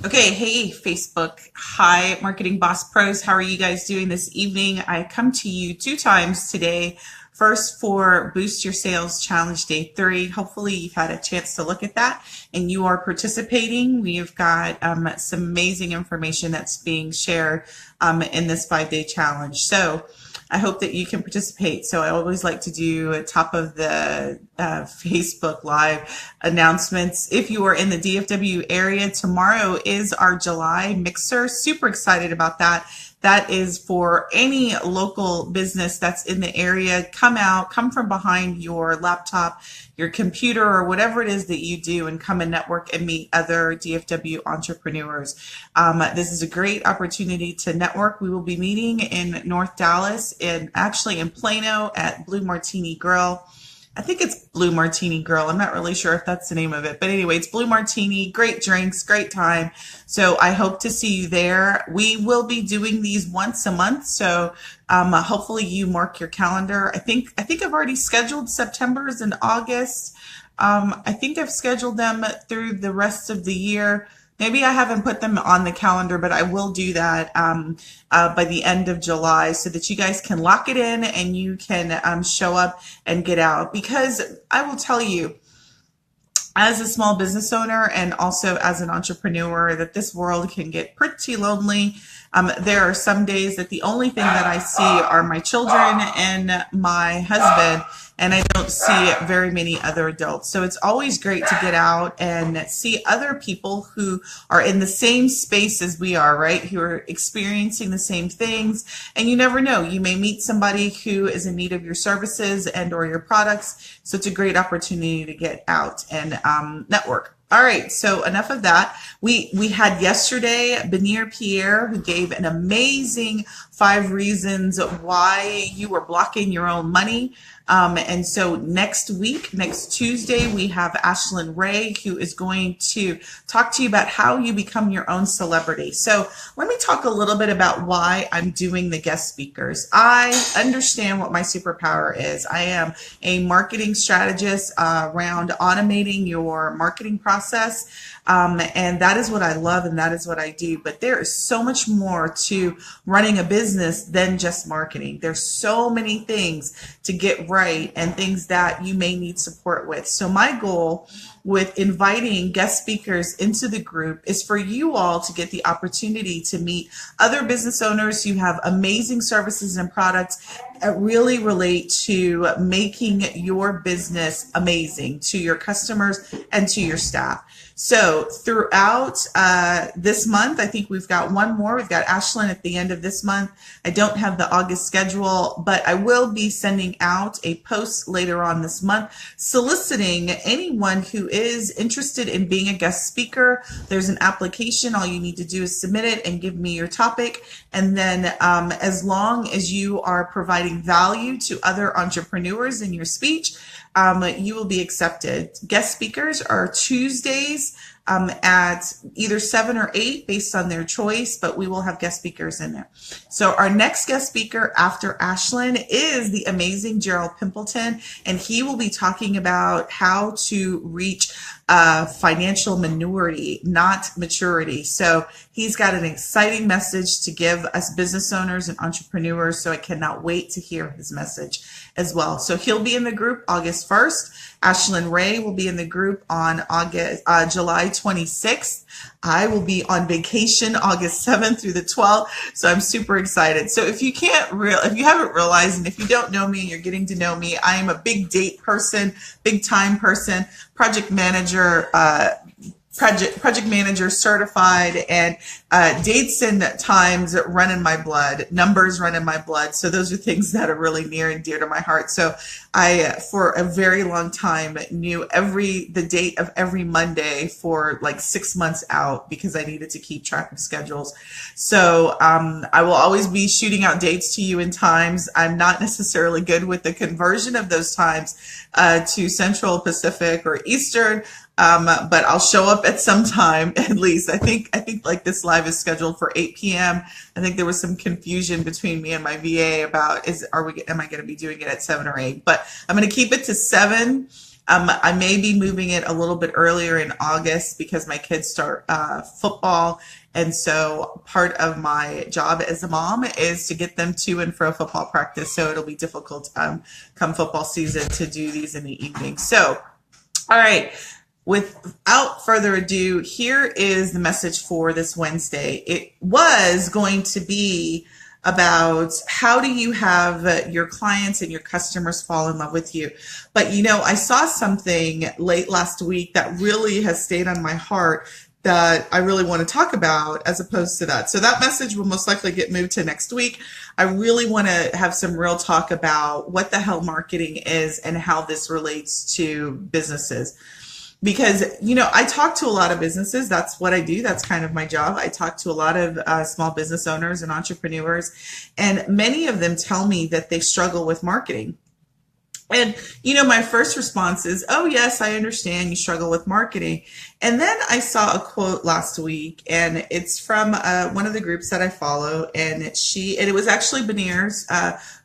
Okay, hey Facebook. Hi, Marketing Boss Pros. How are you guys doing this evening? I come to you two times today. First for Boost Your Sales Challenge Day 3. Hopefully you've had a chance to look at that and you are participating. We've got some amazing information that's being shared in this 5-day challenge. So I hope that you can participate. So I always like to do a top of the Facebook Live announcements. If you are in the DFW area, tomorrow is our July Mixer. Super excited about that. That is for any local business that's in the area. Come out, come from behind your laptop, your computer, or whatever it is that you do, and come and network and meet other DFW entrepreneurs. This is a great opportunity to network. We will be meeting in North Dallas and actually in Plano at Blue Martini Grill. I think it's Blue Martini Grill. I'm not really sure if that's the name of it, but anyway, it's Blue Martini. Great drinks, great time. So I hope to see you there. We will be doing these once a month, so hopefully you mark your calendar. I think I've already scheduled September's and August. I think I've scheduled them through the rest of the year. Maybe I haven't put them on the calendar, but I will do that by the end of July so that you guys can lock it in and you can show up and get out. Because I will tell you, as a small business owner and also as an entrepreneur, that this world can get pretty lonely. There are some days that the only thing that I see are my children and my husband, and I don't see very many other adults. So it's always great to get out and see other people who are in the same space as we are, right? Who are experiencing the same things. And you never know, you may meet somebody who is in need of your services and or your products. So it's a great opportunity to get out and network. All right, so enough of that. We had yesterday Benir Pierre, who gave an amazing 5 reasons why you are blocking your own money. And so next week, next Tuesday, we have Ashlyn Ray, who is going to talk to you about how you become your own celebrity. So let me talk a little bit about why I'm doing the guest speakers. I understand what my superpower is. I am a marketing strategist around automating your marketing process. And that is what I love and that is what I do. But there is so much more to running a business than just marketing. There's so many things to get right and things that you may need support with. So my goal with inviting guest speakers into the group is for you all to get the opportunity to meet other business owners who have amazing services and products that really relate to making your business amazing to your customers and to your staff. So throughout this month, I think we've got one more. We've got Ashlyn at the end of this month. I don't have the August schedule, but I will be sending out a post later on this month soliciting anyone who is interested in being a guest speaker. There's an application. All you need to do is submit it and give me your topic. And then as long as you are providing value to other entrepreneurs in your speech, you will be accepted. Guest speakers are Tuesdays at either 7 or 8 based on their choice, but we will have guest speakers in there. So our next guest speaker after Ashlyn is the amazing Gerald Pimpleton, and he will be talking about how to reach financial minority, not maturity. So he's got an exciting message to give us business owners and entrepreneurs. So I cannot wait to hear his message as well. So he'll be in the group August 1st. Ashlyn Ray will be in the group on July 26th. I will be on vacation August 7th through the 12th. So I'm super excited. So if you haven't realized, and if you don't know me and you're getting to know me, I am a big date person, big time person, project manager certified, and dates and times run in my blood, numbers run in my blood. So those are things that are really near and dear to my heart. So I, for a very long time, knew the date of every Monday for like 6 months out because I needed to keep track of schedules. So I will always be shooting out dates to you in times. I'm not necessarily good with the conversion of those times to Central, Pacific, or Eastern. But I'll show up at some time at least. I think like this live is scheduled for 8 p.m. I think there was some confusion between me and my VA about am I going to be doing it at 7 or 8? But I'm going to keep it to 7 I may be moving it a little bit earlier in August because my kids start football. And so part of my job as a mom is to get them to and fro football practice. So it'll be difficult come football season to do these in the evening. So, all right. Without further ado, here is the message for this Wednesday. It was going to be about how do you have your clients and your customers fall in love with you. But I saw something late last week that really has stayed on my heart that I really want to talk about as opposed to that. So that message will most likely get moved to next week. I really want to have some real talk about what the hell marketing is and how this relates to businesses. Because, I talk to a lot of businesses. That's what I do. That's kind of my job. I talk to a lot of small business owners and entrepreneurs, and many of them tell me that they struggle with marketing. And, my first response is, oh, yes, I understand you struggle with marketing. And then I saw a quote last week, and it's from one of the groups that I follow. And it was actually Benir's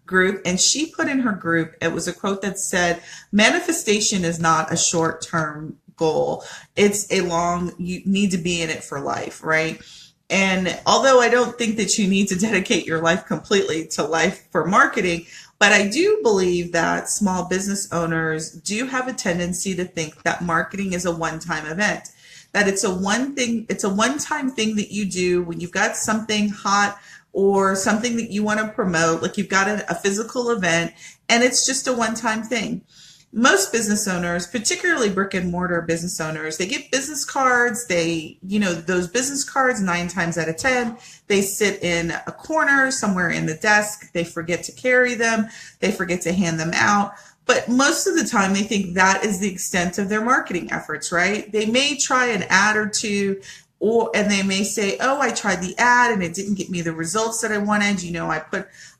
group. And she put in her group, it was a quote that said, manifestation is not a short-term goal. It's you need to be in it for life, right? And although I don't think that you need to dedicate your life completely to life for marketing, but I do believe that small business owners do have a tendency to think that marketing is a one-time event, that it's a one-time thing that you do when you've got something hot or something that you want to promote, like you've got a physical event, and it's just a one-time thing. Most business owners, particularly brick and mortar business owners, they get business cards. Those business cards, 9 times out of 10, they sit in a corner somewhere in the desk. They forget to carry them. They forget to hand them out. But most of the time, they think that is the extent of their marketing efforts, right? They may try an ad or two, and they may say, oh, I tried the ad and it didn't get me the results that I wanted.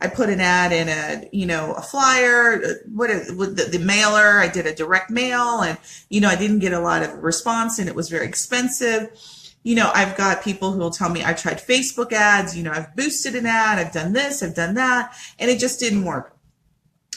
I put an ad in a flyer, with the mailer. I did a direct mail, and, I didn't get a lot of response, and it was very expensive. I've got people who will tell me I tried Facebook ads, I've boosted an ad, I've done this, I've done that, and it just didn't work.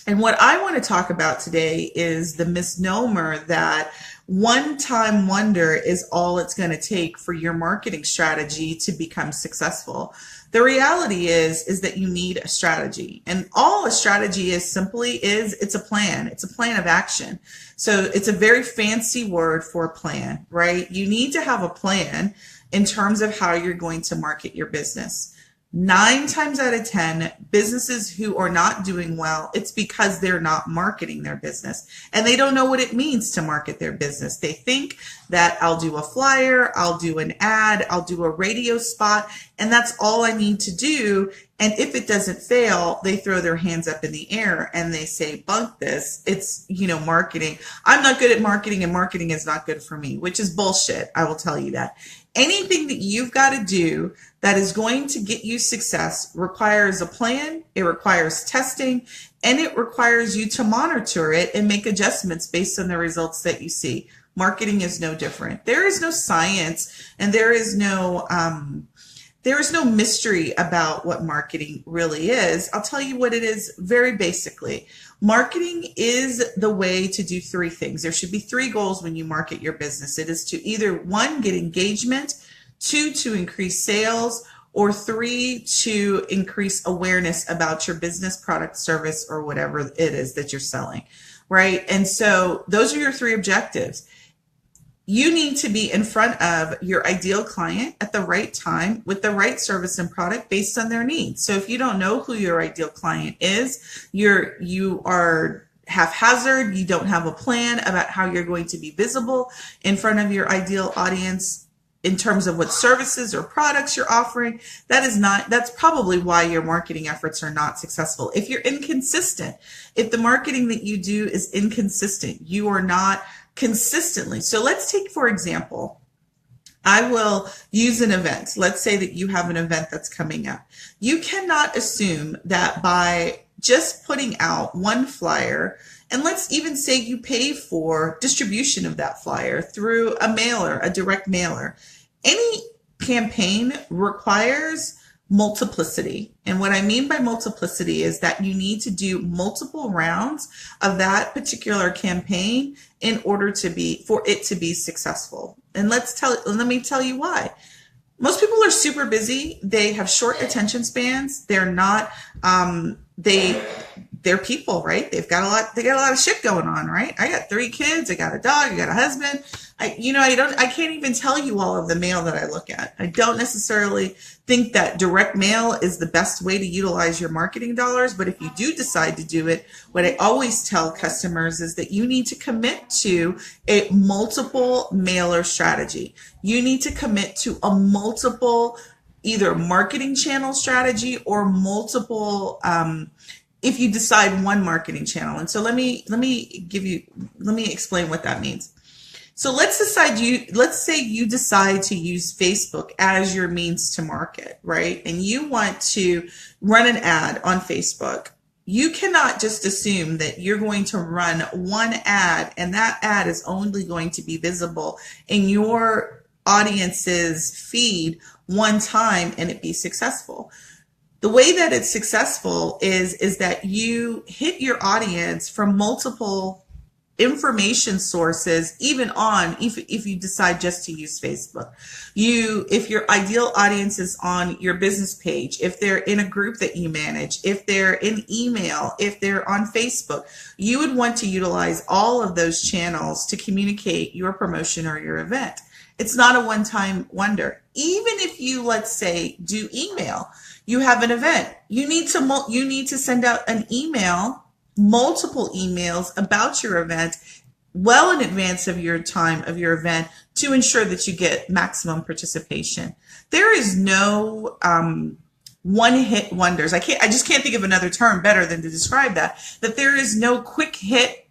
And what I want to talk about today is the misnomer that one-time wonder is all it's going to take for your marketing strategy to become successful. The reality is that you need a strategy, and all a strategy is it's a plan. It's a plan of action. So it's a very fancy word for a plan, right? You need to have a plan in terms of how you're going to market your business. 9 times out of 10, businesses who are not doing well, it's because they're not marketing their business, and they don't know what it means to market their business. They think that I'll do a flyer, I'll do an ad, I'll do a radio spot, and that's all I need to do. And if it doesn't fail, they throw their hands up in the air and they say, bunk this. It's, marketing. I'm not good at marketing, and marketing is not good for me, which is bullshit. I will tell you that. Anything that you've got to do that is going to get you success requires a plan, it requires testing, and it requires you to monitor it and make adjustments based on the results that you see. Marketing is no different. There is no science, and there is no mystery about what marketing really is. I'll tell you what it is very basically. Marketing is the way to do 3 things. There should be 3 goals when you market your business. It is to either 1, get engagement, 2, to increase sales, or 3, to increase awareness about your business, product, service, or whatever it is that you're selling, right? And so those are your 3 objectives. You need to be in front of your ideal client at the right time with the right service and product based on their needs. So if you don't know who your ideal client is, you are haphazard, you don't have a plan about how you're going to be visible in front of your ideal audience in terms of what services or products you're offering, that's probably why your marketing efforts are not successful. If you're inconsistent, if the marketing that you do is inconsistent, you are not consistently. So let's take, for example, I will use an event. Let's say that you have an event that's coming up. You cannot assume that by just putting out one flyer, and let's even say you pay for distribution of that flyer through a mailer, a direct mailer. Any campaign requires multiplicity. And what I mean by multiplicity is that you need to do multiple rounds of that particular campaign in order for it to be successful. And let me tell you why. Most people are super busy. They have short attention spans. They're not, they're people, right? They got a lot of shit going on, right? I got 3 kids. I got a dog. I got a husband. I can't even tell you all of the mail that I look at. I don't necessarily think that direct mail is the best way to utilize your marketing dollars. But if you do decide to do it, what I always tell customers is that you need to commit to a multiple mailer strategy. You need to commit to a multiple either marketing channel strategy or multiple, if you decide one marketing channel. And so let me explain what that means. So let's say you decide to use Facebook as your means to market, right? And you want to run an ad on Facebook. You cannot just assume that you're going to run one ad and that ad is only going to be visible in your audience's feed one time and it be successful. The way that it's successful is that you hit your audience from multiple information sources, even if you decide just to use Facebook. If your ideal audience is on your business page, if they're in a group that you manage, if they're in email, if they're on Facebook, you would want to utilize all of those channels to communicate your promotion or your event. It's not a one-time wonder. Even if you, let's say, do email, you have an event, you need to send out an email, multiple emails about your event well in advance of your time of your event to ensure that you get maximum participation. There is no one-hit wonders. I just can't think of another term better than to describe that there is no quick hits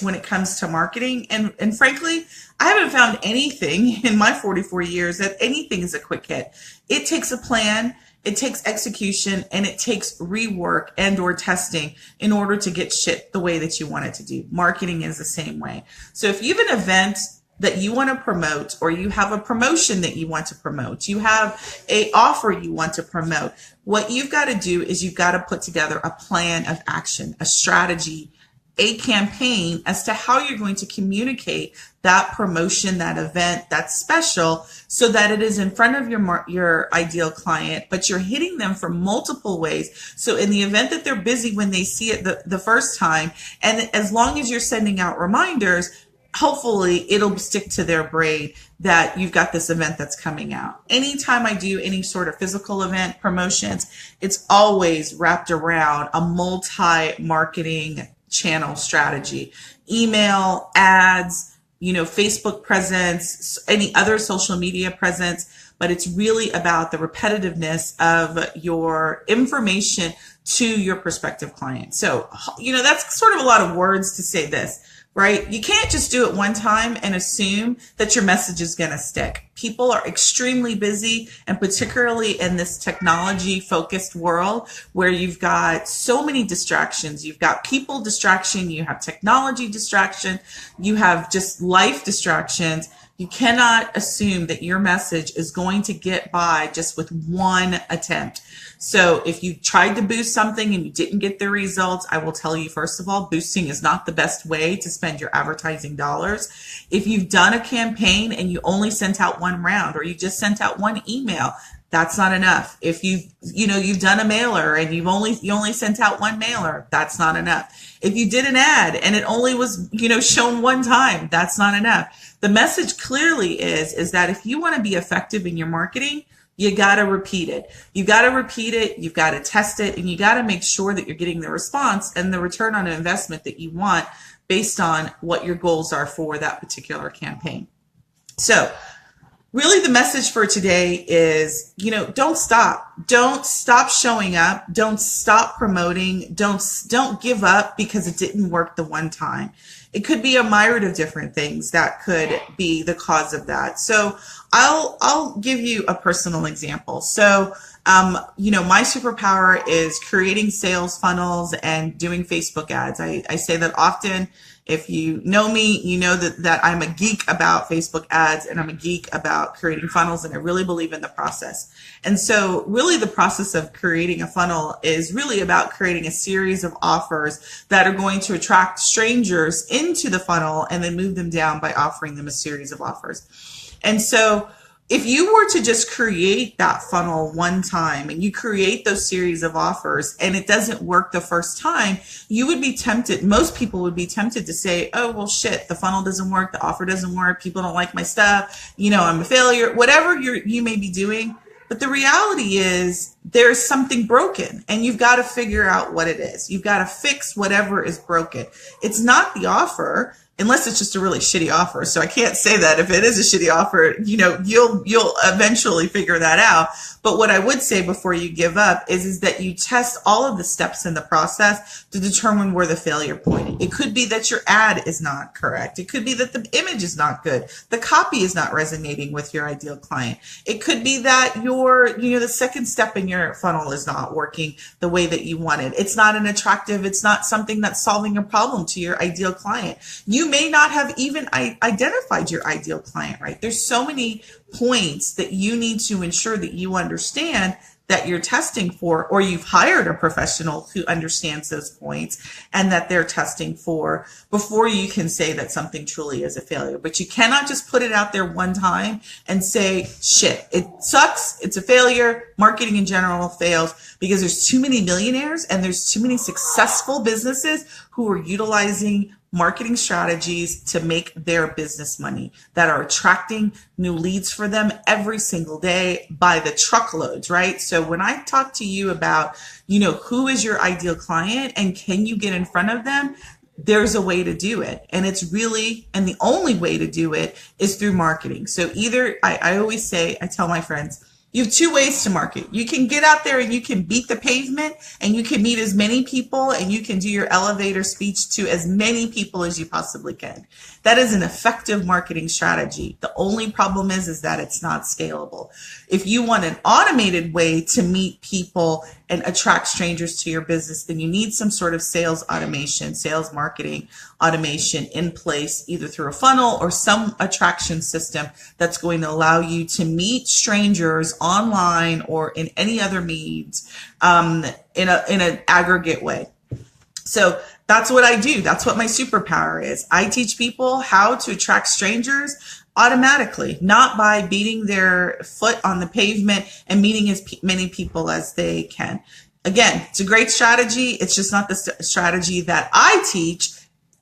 when it comes to marketing. And frankly, I haven't found anything in my 44 years that anything is a quick hit. It takes a plan, it takes execution, and it takes rework and or testing in order to get shit the way that you want it to do. Marketing is the same way. So if you have an event that you want to promote, or you have a promotion that you want to promote, you have a offer you want to promote, what you've got to do is you've got to put together a plan of action, a strategy, a campaign as to how you're going to communicate that promotion, that event, that special, so that it is in front of your ideal client, but you're hitting them from multiple ways. So in the event that they're busy when they see it the first time, and as long as you're sending out reminders, hopefully it'll stick to their brain that you've got this event that's coming out. Anytime I do any sort of physical event promotions, it's always wrapped around a multi-marketing channel strategy, email, ads, Facebook presence, any other social media presence, but it's really about the repetitiveness of your information to your prospective client. So, that's sort of a lot of words to say this, right? You can't just do it one time and assume that your message is going to stick. People are extremely busy, and particularly in this technology focused world where you've got so many distractions. You've got people distraction, you have technology distraction, you have just life distractions. You cannot assume that your message is going to get by just with one attempt. So if you tried to boost something and you didn't get the results, I will tell you, first of all, boosting is not the best way to spend your advertising dollars. If you've done a campaign and you only sent out one round, or you just sent out one email, that's not enough. If you've done a mailer and you only sent out one mailer, that's not enough. If you did an ad and it only was, shown one time, that's not enough. The message clearly is that if you want to be effective in your marketing, you got to repeat it. You got to repeat it. You've got to test it, and you got to make sure that you're getting the response and the return on investment that you want based on what your goals are for that particular campaign. So really the message for today is, don't stop. Don't stop showing up. Don't stop promoting. Don't give up because it didn't work the one time. It could be a myriad of different things that could be the cause of that. So I'll give you a personal example. So, my superpower is creating sales funnels and doing Facebook ads. I say that often If you know me, you know that I'm a geek about Facebook ads, and I'm a geek about creating funnels, and I really believe in the process. And so really the process of creating a funnel is really about creating a series of offers that are going to attract strangers into the funnel and then move them down by offering them a series of offers. And so if you were to just create that funnel one time and you create those series of offers and it doesn't work the first time, you would be tempted, most people would be tempted to say, oh, well, shit, the funnel doesn't work, the offer doesn't work, people don't like my stuff, I'm a failure, whatever you may be doing. But the reality is there's something broken and you've got to figure out what it is. You've got to fix whatever is broken. It's not the offer, unless it's just a really shitty offer. So I can't say that. If it is a shitty offer, you'll eventually figure that out. But what I would say before you give up is that you test all of the steps in the process to determine where the failure point is. It could be that your ad is not correct. It could be that the image is not good. The copy is not resonating with your ideal client. It could be that the second step in your funnel is not working the way that you wanted. It's not an attractive, it's not something that's solving a problem to your ideal client. You may not have even identified your ideal client, right? There's so many points that you need to ensure that you understand that you're testing for, or you've hired a professional who understands those points and that they're testing for before you can say that something truly is a failure. But you cannot just put it out there one time and say, shit, it sucks, it's a failure, marketing in general fails, because there's too many millionaires and there's too many successful businesses who are utilizing marketing strategies to make their business money that are attracting new leads for them every single day by the truckloads, right? So when I talk to you about, who is your ideal client and can you get in front of them, there's a way to do it. And it's really, and the only way to do it is through marketing. So either, I always say, I tell my friends, you have two ways to market. You can get out there and you can beat the pavement and you can meet as many people and you can do your elevator speech to as many people as you possibly can. That is an effective marketing strategy. The only problem is that it's not scalable. If you want an automated way to meet people and attract strangers to your business, then you need some sort of sales automation, sales marketing automation in place, either through a funnel or some attraction system that's going to allow you to meet strangers online or in any other means in an aggregate way. So that's what I do. That's what my superpower is. I teach people how to attract strangers automatically, not by beating their foot on the pavement and meeting as many people as they can. Again, it's a great strategy. It's just not the strategy that I teach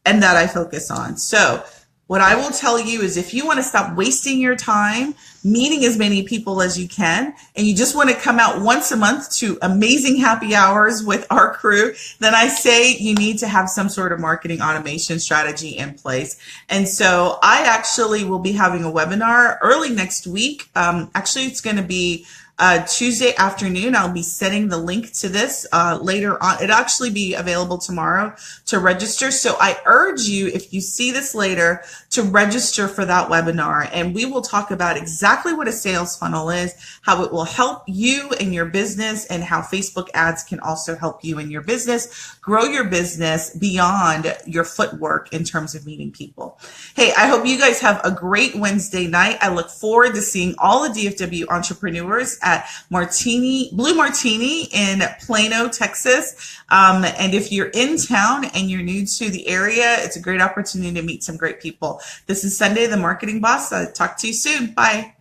and that I focus on. So what I will tell you is if you want to stop wasting your time meeting as many people as you can, and you just want to come out once a month to amazing happy hours with our crew, then I say you need to have some sort of marketing automation strategy in place. And so I actually will be having a webinar early next week. Actually, it's going to be Tuesday afternoon. I'll be setting the link to this later on. It'll actually be available tomorrow to register. So I urge you, if you see this later, to register for that webinar. And we will talk about exactly what a sales funnel is, how it will help you in your business, and how Facebook ads can also help you in your business grow your business beyond your footwork in terms of meeting people. Hey, I hope you guys have a great Wednesday night. I look forward to seeing all the DFW entrepreneurs at Blue Martini in Plano, Texas. And if you're in town and you're new to the area, it's a great opportunity to meet some great people. This is Sunday, the Marketing Boss. I'll talk to you soon. Bye.